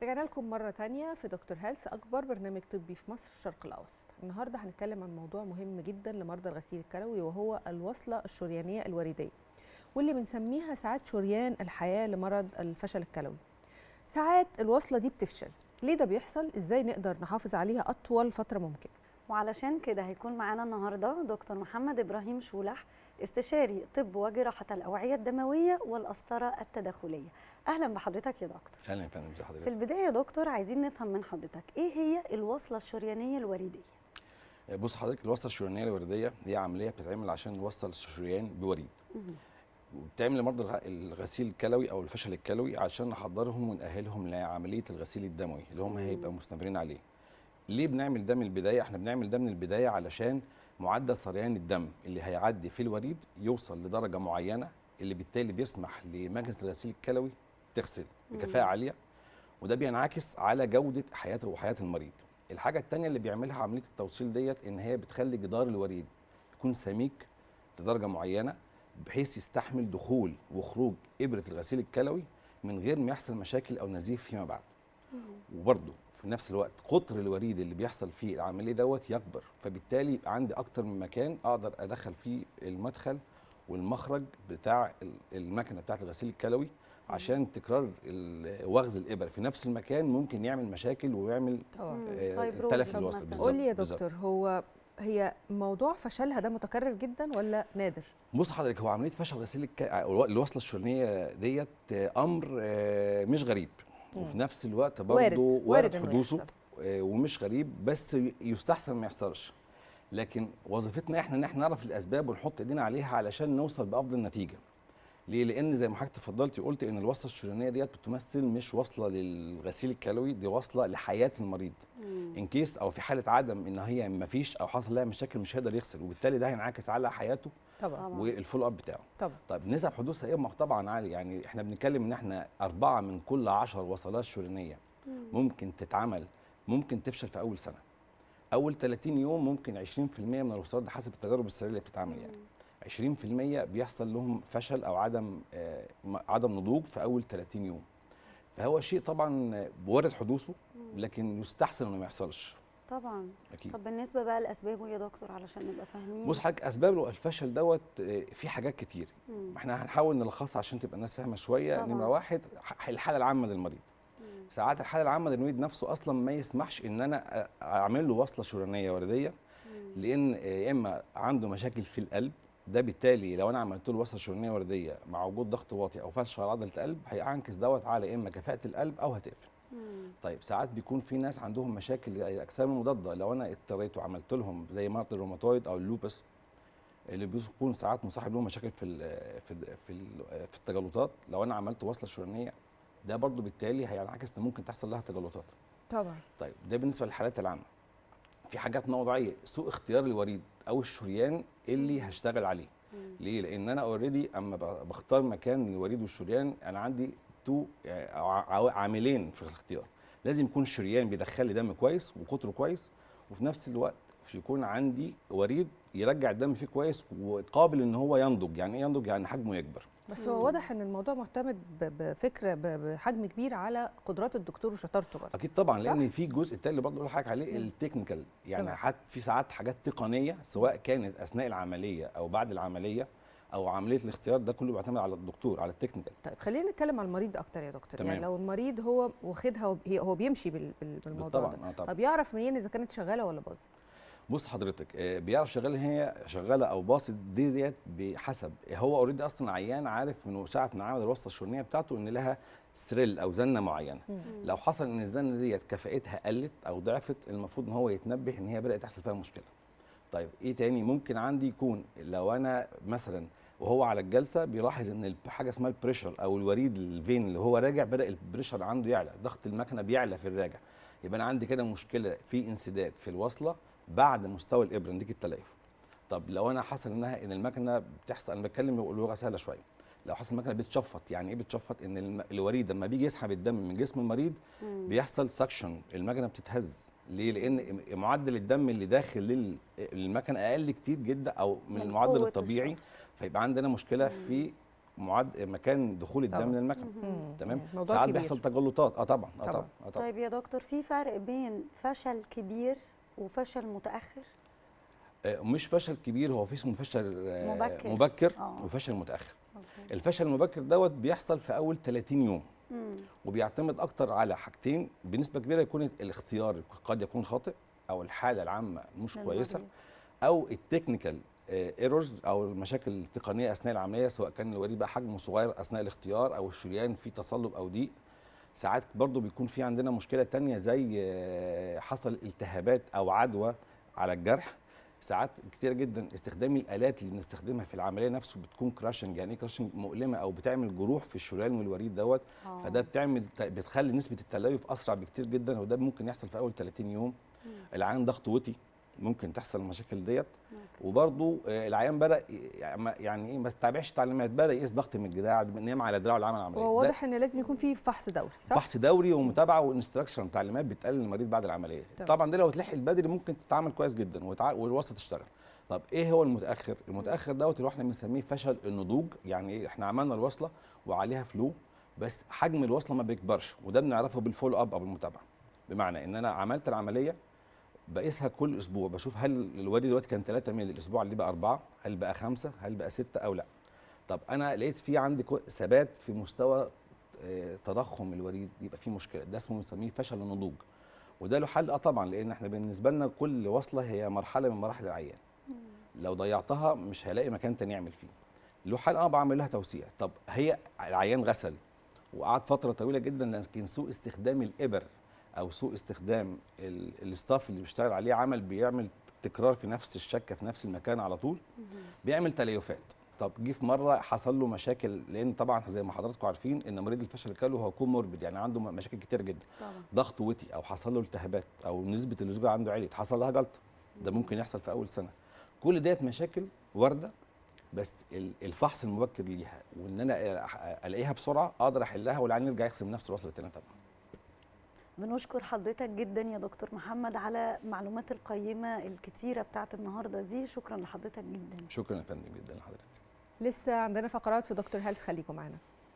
رجعنا لكم مرة تانية في دكتور هيلث، أكبر برنامج طبي في مصر والشرق الأوسط. النهاردة هنتكلم عن موضوع مهم جدا لمرضى الغسيل الكلوي، وهو الوصلة الشريانية الوريدية، واللي بنسميها ساعات شريان الحياة لمرض الفشل الكلوي. ساعات الوصلة دي بتفشل، ليه ده بيحصل؟ إزاي نقدر نحافظ عليها أطول فترة ممكنة؟ وعلشان كده هيكون معانا النهارده دكتور محمد إبراهيم شولح، استشاري طب وجراحة الأوعية الدموية والقسطرة التداخلية. أهلا بحضرتك يا دكتور. اهلا يا فندم، ازي حضرتك؟ في البداية يا دكتور عايزين نفهم من حضرتك إيه هي الوصلة الشريانية الوريدية؟ بص حضرتك، الوصله الشريانيه الورديه هي عمليه بتتعمل عشان نوصل الشريان بوريد، وبتعمل لمرضى الغسيل الكلوي او الفشل الكلوي عشان نحضرهم ونأهلهم لعمليه الغسيل الدموي اللي هم هيبقى مستمرين عليه. ليه بنعمل ده من البدايه؟ احنا بنعمل ده من البدايه علشان معدل سريان الدم اللي هيعدي في الوريد يوصل لدرجه معينه، اللي بالتالي بيسمح لمكنه الغسيل الكلوي تغسل بكفاءه عاليه، وده بينعكس على جوده حياته وحياه المريض. الحاجه الثانيه اللي بيعملها عمليه التوصيل ديت ان هي بتخلي جدار الوريد يكون سميك لدرجه معينه، بحيث يستحمل دخول وخروج ابره الغسيل الكلوي من غير ما يحصل مشاكل او نزيف فيما بعد. وبرده في نفس الوقت قطر الوريد اللي بيحصل فيه العمليه دوت يكبر، فبالتالي يبقى عندي اكتر من مكان اقدر ادخل فيه المدخل والمخرج بتاع المكنه بتاعه الغسيل الكلوي، عشان تكرار وغز الابر في نفس المكان ممكن يعمل مشاكل ويعمل تلف في الوصل. قول لي يا دكتور، هي موضوع فشلها ده متكرر جدا ولا نادر؟ بص حضرتك، هو عمليه فشل غسيل الوصله الشريانيه ديت امر مش غريب، وفي نفس الوقت برضه وارد حدوثه، ومش غريب، بس يستحسن ما يحصلش. لكن وظيفتنا احنا ان احنا نعرف الاسباب ونحط ايدينا عليها علشان نوصل بافضل نتيجه. ليه؟ لان زي ما حضرتك تفضلتي قلت ان الوصله الشريانيه ديت بتمثل مش وصله للغسيل الكلوي، دي وصله لحياه المريض. ان كيس او في حاله عدم ان هي ما فيش او حصل لها مشاكل مش هيقدر يغسل، وبالتالي ده هينعكس على حياته طبعا والفولو اب بتاعه. طبعا. طيب نسب حدوثها ايه؟ طبعا عالي، يعني احنا بنتكلم ان احنا 4 من كل 10 وصلات شريانيه ممكن تتعمل، ممكن تفشل في اول سنه. اول 30 يوم ممكن 20% من الوصلات، ده حسب التجارب السريه اللي بتتعمل، يعني 20% بيحصل لهم فشل او عدم نضوج في اول 30 يوم. فهو شيء طبعا وارد حدوثه، لكن يستحسن انه ما يحصلش طبعا. اكيد. طب بالنسبه بقى لاسبابه يا دكتور علشان نبقى فاهمين. بص حضرتك، اسباب الفشل دوت في حاجات كتير، احنا هنحاول نلخصها عشان تبقى الناس فاهمه شويه. طبعا. نمره واحد، الحاله العامه للمريض. ساعات الحاله العامه للمريض نفسه اصلا ما يسمحش ان انا اعمل له وصله شريانيه ورديه، لان يا اما عنده مشاكل في القلب، ده بالتالي لو انا عملت له وصله شريانيه ورديه مع وجود ضغط واطي او فشل على عضله القلب، هيعكس دوت على اما كفاءه القلب او هتقفل. طيب ساعات بيكون في ناس عندهم مشاكل الاجسام المضاده، لو انا اضطريت وعملت لهم زي مرض الروماتويد او اللوبس، اللي بيكون ساعات مصاحب لهم مشاكل في التجلطات، لو انا عملت وصله شريانيه ده برضو بالتالي هينعكس ان ممكن تحصل لها تجلطات. طبعا. طيب ده بالنسبه للحالات العامه. في حاجات موضوعيه، سوء اختيار الوريد او الشريان اللي هشتغل عليه. ليه؟ لان انا اوريدي اما بختار مكان الوريد والشريان، انا عندي عاملين في الاختيار. لازم يكون الشريان بيدخل لي دم كويس وقطره كويس، وفي نفس الوقت يكون عندي وريد يرجع الدم فيه كويس وقابل ان هو ينضج. يعني ايه ينضج؟ يعني حجمه يكبر. بس هو واضح ان الموضوع معتمد بفكره بحجم كبير على قدرات الدكتور وشطارته برضه. اكيد طبعا، صح؟ لان في جزء التاني اللي برضه اقول لحضرتك عليه التكنيكال، يعني حتى في ساعات حاجات تقنيه سواء كانت اثناء العمليه او بعد العمليه او عمليه الاختيار، ده كله بيعتمد على الدكتور، على التكنيكال. طيب خلينا نتكلم على المريض اكتر يا دكتور. تمام. يعني لو المريض هو واخدها هو بيمشي بالموضوع طبعا. ده، طبعا. طب يعرف منين اذا كانت شغاله ولا باظت؟ بص حضرتك، بيعرف شغاله هي شغاله او باصت ديت بحسب هو اوريدي اصلا عيان عارف من ساعه ما عمل الوصله الشريانيه بتاعته ان لها ستريل او زنه معينه. لو حصل ان الزنه ديت كفاءتها قلت او ضعفت، المفروض ان هو يتنبه ان هي بدات تحصل فيها مشكله. طيب ايه تاني ممكن عندي يكون؟ لو انا مثلا وهو على الجلسه بيلاحظ ان حاجه اسمها البريشر او الوريد الفين اللي هو راجع، بدا البريشر عنده يعلى، ضغط المكنه بيعلى في الراجع، يبقى انا عندي كده مشكله في انسداد في الوصله بعد مستوى الابره، نتيجه التليف. طب لو انا حصل ان المكنه بتحصل، انا بتكلم بلغه سهله شويه، لو حصل المكنه بتشفط. يعني ايه بتشفط؟ ان الوريد لما بيجي يسحب الدم من جسم المريض بيحصل سكشن، المكنه بتتهز. ليه؟ لان معدل الدم اللي داخل للمكنه اقل كتير جدا او من المعدل الطبيعي، فيبقى عندنا مشكله في مكان دخول الدم طبعاً. من المكنه. تمام. موضوع ساعات كبير. بيحصل تجلطات. طبعا. طبعاً. طيب يا دكتور، في فرق بين فشل كبير وفشل متاخر؟ مش فشل كبير، هو في اسمه فشل مبكر. وفشل متاخر. مظبوط. الفشل المبكر دوت بيحصل في اول 30 يوم، وبيعتمد اكتر على حاجتين بنسبه كبيره. يكون الاختيار قد يكون خاطئ، او الحاله العامه مش كويسه، او التكنيكال ايرورز او المشاكل التقنيه اثناء العمليه، سواء كان الوريد بقى حجمه صغير اثناء الاختيار، او الشريان فيه تصلب او ضيق. ساعات برضو بيكون في عندنا مشكله تانية، زي حصل التهابات او عدوى على الجرح. ساعات كتير جدا استخدام الالات اللي بنستخدمها في العمليه نفسه بتكون كراشنج. يعني ايه كراشنج؟ مؤلمه، او بتعمل جروح في الشريان والوريد دوت. فده بتخلي نسبه التليف اسرع بكتير جدا، وده ممكن يحصل في اول 30 يوم. العيان ضغطه وطي، ممكن تحصل المشاكل ديت. وبرضو العيان بدا يعني ايه، ما استبعش تعليمات، بدا يقيس ضغط من الجداع، نام على دراعه العمل العمليه. هو واضح ان لازم يكون في فحص دوري، صح؟ فحص دوري ومتابعه وانستراكشن، تعليمات بتقلل المريض بعد العمليه. طبعا ده لو اتلحق البدري ممكن تتعامل كويس جدا والوصله تشتغل. طب ايه هو المتاخر؟ المتاخر دوت اللي احنا بنسميه فشل النضوج. يعني ايه؟ احنا عملنا الوصله وعليها فلو، بس حجم الوصله ما بيكبرش، وده بنعرفه بالفولو اب او بالمتابعه. بمعنى ان انا عملت العمليه بقيسها كل اسبوع، بشوف هل الوريد دلوقتي كان 3 مللي، الاسبوع اللي بقى 4، هل بقى 5، هل بقى 6 او لا. طب انا لقيت في عندي ثبات في مستوى تضخم الوريد، يبقى في مشكله. ده اسمه بنسميه فشل النضوج، وده له حل. طبعا، لان احنا بالنسبه لنا كل وصله هي مرحله من مراحل العيان. لو ضيعتها مش هلاقي مكان تاني يعمل فيه. له حل. بعمل لها توسيع. طب هي العيان غسل وقعد فتره طويله جدا، لكن سوء استخدام الابر او سوء استخدام الاستاف اللي بيشتغل عليه بيعمل تكرار في نفس الشكه في نفس المكان على طول، بيعمل تليفات. طب جه في مره حصل له مشاكل، لان طبعا زي ما حضراتكم عارفين ان مريض الفشل الكلوي هو كوموربيد، يعني عنده مشاكل كتير جدا. طبعا. ضغط وطي، او حصل له التهابات، او نسبه اللزوجه عنده عليت، حصل لها جلطه، ده ممكن يحصل في اول سنه. كل ديت مشاكل وارده، بس الفحص المبكر ليها وان انا الاقيها بسرعه اقدر احلها، والعيان يرجع يغسل نفس الوصله تاني. طبعا بنشكر حضرتك جدا يا دكتور محمد على المعلومات القيمه الكتيره بتاعت النهارده دي. شكرا لحضرتك جدا. شكرا يا فندم جدا لحضرتك. لسه عندنا فقرات في دكتور هيلث، خليكم معانا.